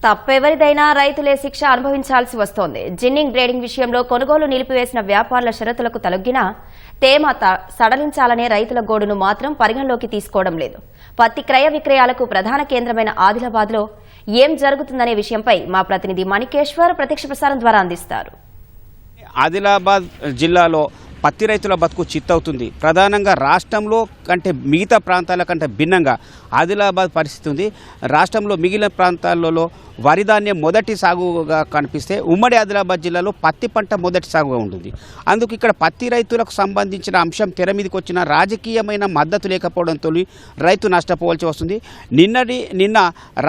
తప్పెవరిదైనా రైతులే శిక్ష అనుభవించాల్సి వస్తోంది. జిన్నింగ్ గ్రేడింగ్ విషయంలో కొనుగోలు నిలిపివేసిన వ్యాపారుల షరతులకు తలొగ్గినా తేమ సడలించాలనే రైతుల గోడును మాత్రం పరిగణలోకి తీసుకోవడం లేదు. పత్తి క్రయ విక్రయాలకు ప్రధాన కేంద్రమైన ఆదిలాబాద్లో ఏం జరుగుతుందనే విషయంపై మా ప్రతినిధి మణికేశ్వర్ ప్రత్యక్ష ప్రసారం ద్వారా అందిస్తారు. ఆదిలాబాద్ జిల్లాలో పత్తి రైతుల బతుకు చిత్తవుతుంది. ప్రధానంగా రాష్ట్రంలో కంటే మిగతా ప్రాంతాల కంటే భిన్నంగా ఆదిలాబాద్ పరిస్థితి ఉంది. రాష్ట్రంలో మిగిలిన ప్రాంతాలలో వరి ధాన్యం మొదటి సాగుగా కనిపిస్తే ఉమ్మడి ఆదిలాబాద్ జిల్లాలో పత్తి పంట మొదటి సాగుగా ఉంటుంది. అందుకు ఇక్కడ పత్తి రైతులకు సంబంధించిన అంశం తెర మీదకి వచ్చిన రాజకీయమైన మద్దతు లేకపోవడంతో రైతు నష్టపోవాల్సి వస్తుంది. నిన్న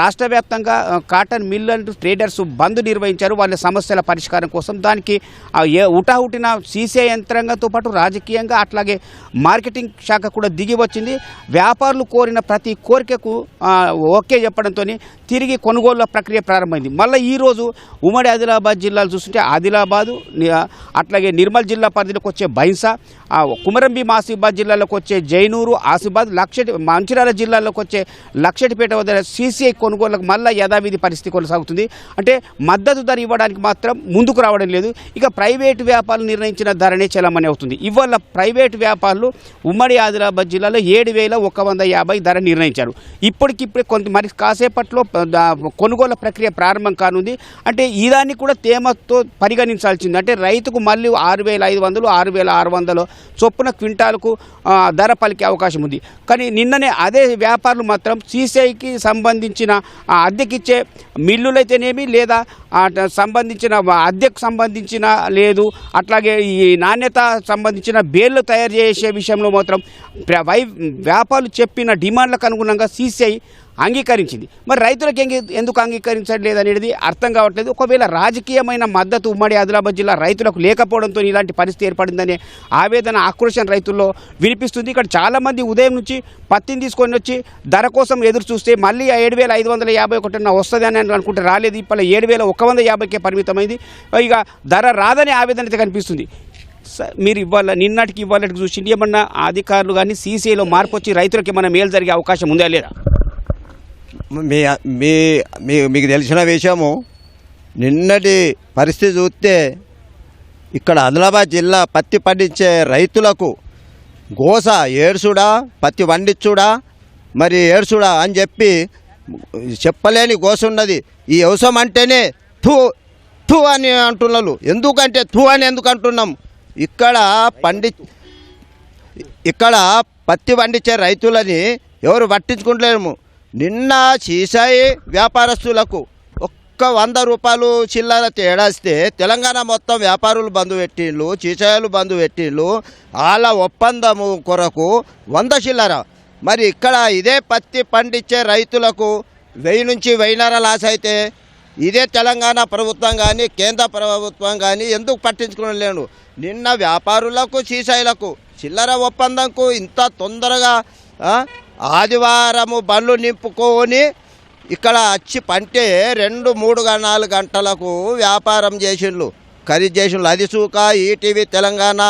రాష్ట్ర వ్యాప్తంగా కాటన్ మిల్ అండ్ ట్రేడర్స్ బంద్ నిర్వహించారు వాళ్ళ సమస్యల పరిష్కారం కోసం. దానికి ఉటాహుటిన సీసీ యంత్రాంగంతో పాటు రాజకీయంగా అట్లాగే మార్కెటింగ్ శాఖ కూడా దిగి వచ్చింది. వ్యాపారులు కోరిన ప్రతి కోరికకు ఓకే చెప్పడంతో తిరిగి కొనుగోళ్ల ప్రక్రియ ప్రారంభమైంది. మళ్ళీ ఈరోజు ఉమ్మడి ఆదిలాబాద్ జిల్లాలు చూస్తుంటే ఆదిలాబాదు అట్లాగే నిర్మల్ జిల్లా పరిధిలోకి వచ్చే బైన్సా, కుమరంభీం ఆసిఫాబాద్ జిల్లాలోకి వచ్చే జైనూరు, ఆసిఫాబాద్, మంచిర్యాల జిల్లాలోకి వచ్చే లక్షటిపేట వద్ద సీసీఐ కొనుగోళ్లకు మళ్ళీ యథావిధి పరిస్థితి కొనసాగుతుంది. అంటే మద్దతు ధర ఇవ్వడానికి మాత్రం ముందుకు రావడం లేదు. ఇక ప్రైవేటు వ్యాపారులు నిర్ణయించిన ధరనే చలమని అవుతుంది. ఇవాళ ప్రైవేటు వ్యాపారులు ఉమ్మడి ఆదిలాబాద్ జిల్లాలో 7,150 ధర నిర్ణయించారు. ఇప్పటికిప్పుడే మరి కాసేపట్లో కొనుగోలు ప్రక్రియ ప్రారంభం కానుంది. అంటే ఈ దాన్ని కూడా తేమతో పరిగణించాల్సింది. అంటే రైతుకు మళ్ళీ 6,500, 6,600 చొప్పున క్వింటాలకు ధర పలికే అవకాశం ఉంది. కానీ నిన్ననే అదే వ్యాపారులు మాత్రం సీసీఐకి సంబంధించిన అద్దెకిచ్చే మిల్లులైతేనేమి లేదా సంబంధించిన అద్దెకు సంబంధించిన లేదు అట్లాగే ఈ నాణ్యత సంబంధించిన బేర్లు తయారు చేసే విషయంలో మాత్రం వ్యాపారులు చెప్పిన డిమాండ్లకు అనుగుణంగా సీసీఐ అంగీకరించింది. మరి రైతులకు ఎందుకు అంగీకరించట్లేదు అనేది అర్థం కావట్లేదు. ఒకవేళ రాజకీయమైన మద్దతు ఉమ్మడి ఆదిలాబాద్ జిల్లా రైతులకు లేకపోవడంతో ఇలాంటి పరిస్థితి ఏర్పడిందనే ఆవేదన, ఆక్రోశం రైతుల్లో వినిపిస్తుంది. ఇక్కడ చాలామంది ఉదయం నుంచి పత్తిని తీసుకొని వచ్చి ధర కోసం ఎదురు చూస్తే మళ్ళీ 7,551 వస్తుందని అనుకుంటే రాలేదు. ఇప్పుడు 7,150కే పరిమితమైంది. ఇక ధర రాదనే ఆవేదన అయితే కనిపిస్తుంది. మీరు నిన్నటికి ఇవ్వాలకి చూసి ఏమన్నా అధికారులు కానీ సీసీఐలో మార్పు వచ్చి రైతులకు ఏమన్నా మేలు జరిగే అవకాశం ఉందా లేదా? మీకు తెలిసిన విషయము, నిన్నటి పరిస్థితి చూస్తే ఇక్కడ ఆదిలాబాద్ జిల్లా పత్తి పండించే రైతులకు గోస ఏడ్చుడా, పత్తి వండించుడా, మరి ఏడ్చుడా అని చెప్పి చెప్పలేని గోస ఉన్నది. ఈ వ్యవసాయం అంటేనే థూ అని అంటున్నారు. ఎందుకంటే థూ అని ఎందుకు అంటున్నాం? ఇక్కడ పత్తి పండించే రైతులని ఎవరు పట్టించుకుంటలేము. నిన్న సీసాయి వ్యాపారస్తులకు ఒక్క 100 రూపాయలు చిల్లర తేడాస్తే తెలంగాణ మొత్తం వ్యాపారులు బంధు పెట్టిండ్రు, సీసాయిలు బంధు పెట్టిండ్రు. వాళ్ళ ఒప్పందము కొరకు 100 చిల్లర. మరి ఇక్కడ ఇదే పత్తి పండించే రైతులకు 1000 నుంచి 1000 లాస్ అయితే ఇదే తెలంగాణ ప్రభుత్వం కానీ కేంద్ర ప్రభుత్వం కానీ ఎందుకు పట్టించుకోలేను? నిన్న వ్యాపారులకు సీసాయిలకు చిల్లర ఒప్పందంకు ఇంత తొందరగా ఆదివారము బండ్లు నింపుకొని ఇక్కడ వచ్చి పంటే 2, 3, 4 గంటలకు వ్యాపారం చేసిండ్రు, ఖరీదు చేసిండ్రు. అది సూక ఈటీవీ తెలంగాణ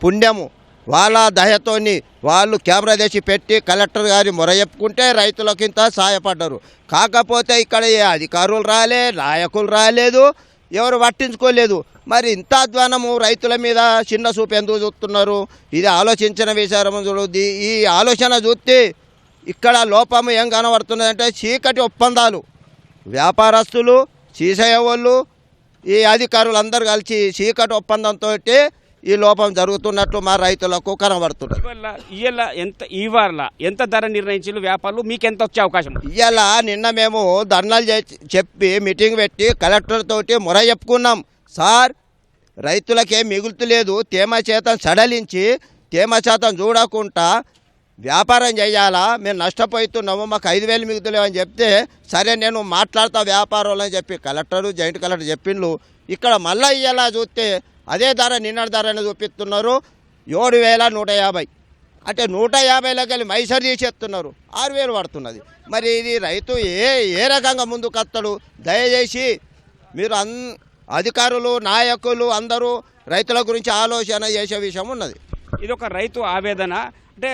పుణ్యము. వాళ్ళ దయతోని వాళ్ళు కెమెరా తెచ్చి పెట్టి కలెక్టర్ గారి మొర చెప్పుకుంటే రైతులకు ఇంత సహాయపడ్డారు. కాకపోతే ఇక్కడ ఏ అధికారులు రాలే, నాయకులు రాలేదు, ఎవరు పట్టించుకోలేదు. మరి ఇంత అధ్వానము రైతుల మీద చిన్న చూపు ఎందుకు చూస్తున్నారు? ఇది ఆలోచించిన విచారం చూడద్ది. ఈ ఆలోచన చూస్తే ఇక్కడ లోపము ఏం కనబడుతున్నదంటే చీకటి ఒప్పందాలు. వ్యాపారస్తులు, సీసయ్య వాళ్ళు, ఈ అధికారులు అందరూ కలిసి చీకటి ఒప్పందంతో ఈ లోపం జరుగుతున్నట్లు మా రైతులకు కనబడుతుంది. ఇవాళ ఎంత ధర నిర్ణయించారు వ్యాపారులు? మీకు ఎంత వచ్చే అవకాశం? ఇవాళ నిన్న మేము ధర్నాలు చెప్పి మీటింగ్ పెట్టి కలెక్టర్ తోటి మొర చెప్పుకున్నాం. సార్, రైతులకేం మిగులుతులేదు, తేమ శాతం సడలించి తేమ శాతం చూడకుండా వ్యాపారం చేయాలా, మేము నష్టపోతున్నాము, మాకు 5,000 మిగులుతులేవని చెప్తే సరే నేను మాట్లాడతా వ్యాపారాలని చెప్పి కలెక్టరు, జాయింట్ కలెక్టర్ చెప్పిండ్రు. ఇక్కడ మళ్ళీ ఇలా చూస్తే అదే ధర నిన్నటి ధరని చూపిస్తున్నారు 7,150. అంటే 150లోకి వెళ్ళి మైసర్ చేసేస్తున్నారు, 6,000 పడుతున్నది. మరి ఇది రైతు ఏ రకంగా ముందుకు వస్తాడు? దయచేసి మీరు అధికారులు, నాయకులు అందరూ రైతుల గురించి ఆలోచన చేసే విషయం ఉన్నది. ఇదొక రైతు ఆవేదన. అంటే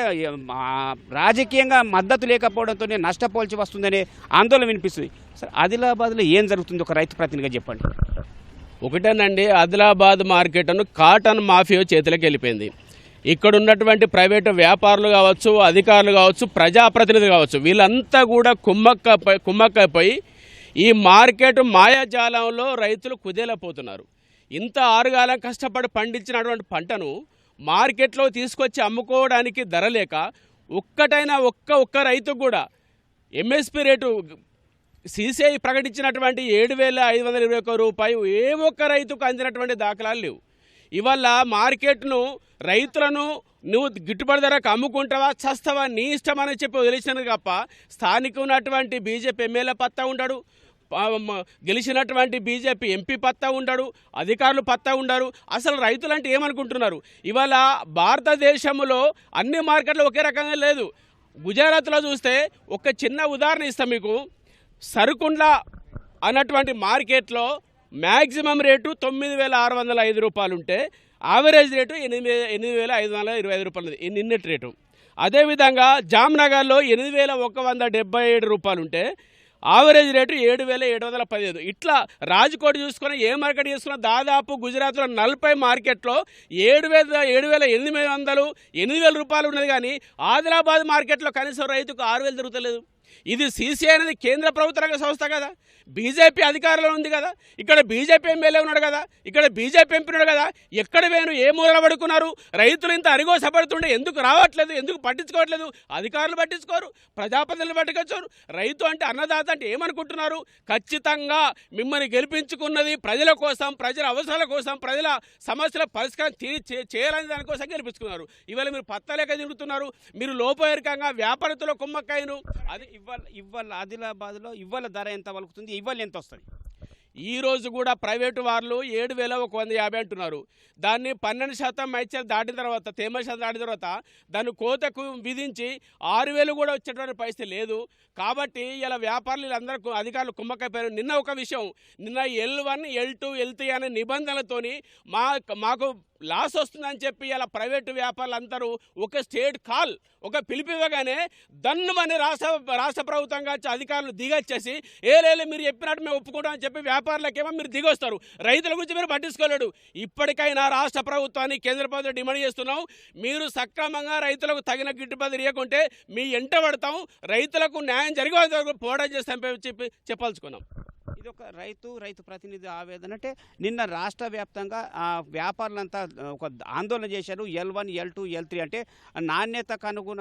రాజకీయంగా మద్దతు లేకపోవడంతో నష్టపోల్చి వస్తుందనే ఆందోళన వినిపిస్తుంది. సార్ ఆదిలాబాద్లో ఏం జరుగుతుంది ఒక రైతు ప్రతినిధిగా చెప్పండి. ఒకటేనండి, ఆదిలాబాద్ మార్కెట్ను కాటన్ మాఫియా చేతిలోకి వెళ్ళిపోయింది. ఇక్కడ ఉన్నటువంటి ప్రైవేటు వ్యాపారులు కావచ్చు, అధికారులు కావచ్చు, ప్రజాప్రతినిధులు కావచ్చు, వీళ్ళంతా కూడా కుమ్మక్కైపోయి ఈ మార్కెట్ మాయాజాలంలో రైతులు కుదేలపోతున్నారు. ఇంత ఆరుగాలం కష్టపడి పండించినటువంటి పంటను మార్కెట్లో తీసుకొచ్చి అమ్ముకోవడానికి ధర లేక ఒక్క రైతు కూడా ఎంఎస్పి రేటు సిసిఐ ప్రకటించినటువంటి 7,521 రూపాయలు ఏ ఒక్క రైతుకు అందినటువంటి దాఖలాలు లేవు. ఇవాళ మార్కెట్ను రైతులను నువ్వు గిట్టుబడి ధరకు అమ్ముకుంటావా చస్తావా నీ ఇష్టమని చెప్పి వదిలేసినారు తప్ప స్థానిక ఉన్నటువంటి బీజేపీ ఎమ్మెల్యే పత్తా ఉండడు, గెలిచినటువంటి బీజేపీ ఎంపీ పత్తా ఉండడు, అధికారులు పత్తా ఉండరు. అసలు రైతులంటే ఏమనుకుంటున్నారు? ఇవాళ భారతదేశంలో అన్ని మార్కెట్లు ఒకే రకంగా లేదు. గుజరాత్లో చూస్తే ఒక చిన్న ఉదాహరణ ఇస్తాం మీకు. సరుకుండ్ల అన్నటువంటి మార్కెట్లో మ్యాక్సిమం రేటు 9,605 రూపాయలు ఉంటే యావరేజ్ రేటు 8,525 రూపాయలు నిన్నటి రేటు. అదేవిధంగా జామ్నగర్లో 8,177 రూపాయలు ఉంటే యావరేజ్ రేటు 7,715. ఇట్లా రాజ్కోట్ చూసుకుని ఏ మార్కెట్ చూసుకున్నా దాదాపు గుజరాత్లో 40 మార్కెట్లో 7,800 8,000 రూపాయలు ఉన్నది. కానీ ఆదిలాబాద్ మార్కెట్లో కనీసం రైతుకు 6,000 దొరుకుతలేదు. ఇది సిసిఐ అనేది కేంద్ర ప్రభుత్వ రంగ సంస్థ కదా, బీజేపీ అధికారంలో ఉంది కదా, ఇక్కడ బీజేపీ ఎమ్మెల్యే ఉన్నాడు కదా, ఇక్కడ బీజేపీ ఎంపీ ఉన్నాడు కదా. ఎక్కడ వేను ఏ మూలన పడుకున్నారు? రైతులు ఇంత అరిగోసపడుతుండే ఎందుకు రావట్లేదు, ఎందుకు పట్టించుకోవట్లేదు? అధికారులు పట్టించుకోరు, ప్రజాప్రతినిధులు పట్టుకొచ్చారు. రైతు అంటే అన్నదాత అంటే ఏమనుకుంటున్నారు? ఖచ్చితంగా మిమ్మల్ని గెలిపించుకున్నది ప్రజల కోసం, ప్రజల అవసరాల కోసం, ప్రజల సమస్యల పరిష్కారం చేయాలని దానికోసం గెలిపించుకున్నారు. ఇవాళ మీరు పత్తలేక తిరుగుతున్నారు. మీరు లోపేరికంగా వ్యాపారతుల కుమ్మక్కయ్యను. అది ఇవాళ ఆదిలాబాద్లో ఇవాళ ధర ఎంత వలుకుతుంది, ఇవాళ ఎంత వస్తుంది? ఈరోజు కూడా ప్రైవేటు వాళ్ళు 7,150 అంటున్నారు. దాన్ని 12% మైచర్ దాటిన తర్వాత, తేమ శాతం దాటిన తర్వాత దాన్ని కోతకు విధించి 6,000 కూడా వచ్చేటువంటి పరిస్థితి లేదు. కాబట్టి ఇలా వ్యాపారులు వీళ్ళందరూ అధికారులు కుమ్మక్కైపోయారు. నిన్న ఒక విషయం, నిన్న L1, L2, L3 అనే నిబంధనలతోని మాకు లాస్ వస్తుందని చెప్పి ఇలా ప్రైవేటు వ్యాపారులు అందరూ ఒక స్టేట్ కాల్, ఒక పిలిపివ్వగానే దన్నుమని రాష్ట్ర ప్రభుత్వంగా అధికారులు దిగొచ్చేసి ఏలేలే మీరు చెప్పినట్టు మేము ఒప్పుకుంటామని చెప్పి వ్యాపారులకేమో మీరు దిగొస్తారు, రైతుల గురించి మీరు పట్టించుకోలేడు. ఇప్పటికైనా రాష్ట్ర ప్రభుత్వాన్ని, కేంద్ర ప్రభుత్వం డిమాండ్ చేస్తున్నాం, మీరు సక్రమంగా రైతులకు తగిన గిట్టుబాటు ఇవ్వకుంటే మీ ఎంట పడతాం, రైతులకు న్యాయం జరిగే వరకు పోరాటం చేస్తామని చెప్పి చెప్పాల్చుకున్నాం. ఇది ఒక రైతు ప్రతినిధి ఆవేదన. అంటే నిన్న రాష్ట్ర వ్యాప్తంగా వ్యాపారులంతా ఒక ఆందోళన చేశారు. L1, L2, L3 అంటే నాణ్యతకు అనుగుణ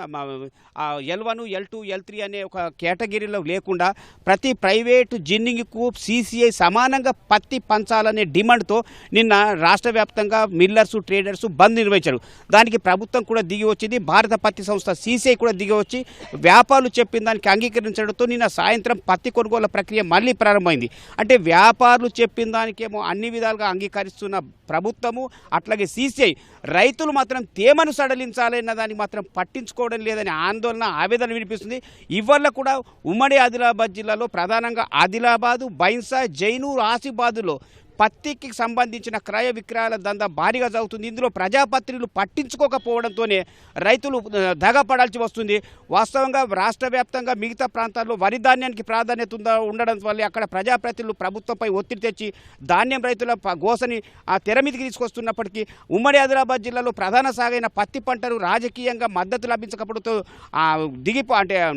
L1, L2, L3 అనే ఒక కేటగిరీలో లేకుండా ప్రతి ప్రైవేటు జిన్నింగ్కు సిసిఐ సమానంగా పత్తి పంచాలనే డిమాండ్తో నిన్న రాష్ట్ర వ్యాప్తంగా మిల్లర్స్, ట్రేడర్స్ బంద్ నిర్వహించారు. దానికి ప్రభుత్వం కూడా దిగి వచ్చింది. భారత పత్తి సంస్థ సిసిఐ కూడా దిగి వచ్చి వ్యాపారులు చెప్పిన దానికి అంగీకరించడంతో నిన్న సాయంత్రం పత్తి కొనుగోలు ప్రక్రియ మళ్ళీ ప్రారంభమైంది. అంటే వ్యాపారులు చెప్పిన దానికేమో అన్ని విధాలుగా అంగీకరిస్తున్న ప్రభుత్వము, అట్లాగే సిసిఐ రైతులు మాత్రం తేమను సడలించాలన్న దానికి మాత్రం పట్టించుకోవడం లేదని ఆందోళన, ఆవేదన వినిపిస్తుంది. ఇవాళ కూడా ఉమ్మడి ఆదిలాబాద్ జిల్లాలో ప్రధానంగా ఆదిలాబాదు, బైన్సా, జైనూర్, ఆసిఫాబాదులో పత్తికి సంబంధించిన క్రయ విక్రయాల దందా భారీగా జరుగుతుంది. ఇందులో ప్రజాప్రతినిధులు పట్టించుకోకపోవడంతోనే రైతులు దగపడాల్సి వస్తుంది. వాస్తవంగా రాష్ట్ర వ్యాప్తంగా మిగతా ప్రాంతాల్లో వరి ధాన్యానికి ప్రాధాన్యత ఉండడం వల్ల అక్కడ ప్రజాప్రతినిధులు ప్రభుత్వంపై ఒత్తిడి తెచ్చి ధాన్యం రైతుల గోసని తెర మీదకి తీసుకొస్తున్నప్పటికీ ఉమ్మడి ఆదిలాబాద్ జిల్లాలో ప్రధాన సాగైన పత్తి పంటను రాజకీయంగా మద్దతు లభించకపోవడంతో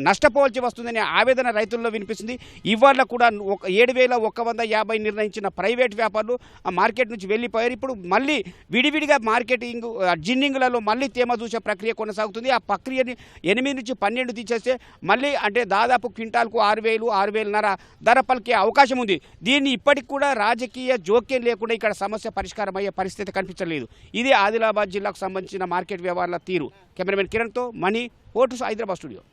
నష్టపోవాల్సి వస్తుందనే ఆవేదన రైతుల్లో వినిపిస్తుంది. ఇవాళ కూడా 7,150 నిర్ణయించిన ప్రైవేట్ వ్యాపారులు ఆ మార్కెట్ నుంచి వెళ్ళిపోయారు. ఇప్పుడు మళ్ళీ విడివిడిగా మార్కెటింగ్ జిన్నింగ్లలో మళ్ళీ తేమ చూసే ప్రక్రియ కొనసాగుతుంది. ఆ ప్రక్రియని 8 నుంచి 12 తీసేస్తే మళ్ళీ అంటే దాదాపు క్వింటాల్కు 6,000, 6,500 ధర పలికే అవకాశం ఉంది. దీన్ని ఇప్పటికి కూడా రాజకీయ జోక్యం లేకుండా ఇక్కడ సమస్య పరిష్కారం అయ్యే పరిస్థితి కనిపించలేదు. ఇది ఆదిలాబాద్ జిల్లాకు సంబంధించిన మార్కెట్ వ్యవహారాల తీరు. కెమెరామెన్ కిరణ్తో మణి, ఓటు హైదరాబాద్ స్టూడియో.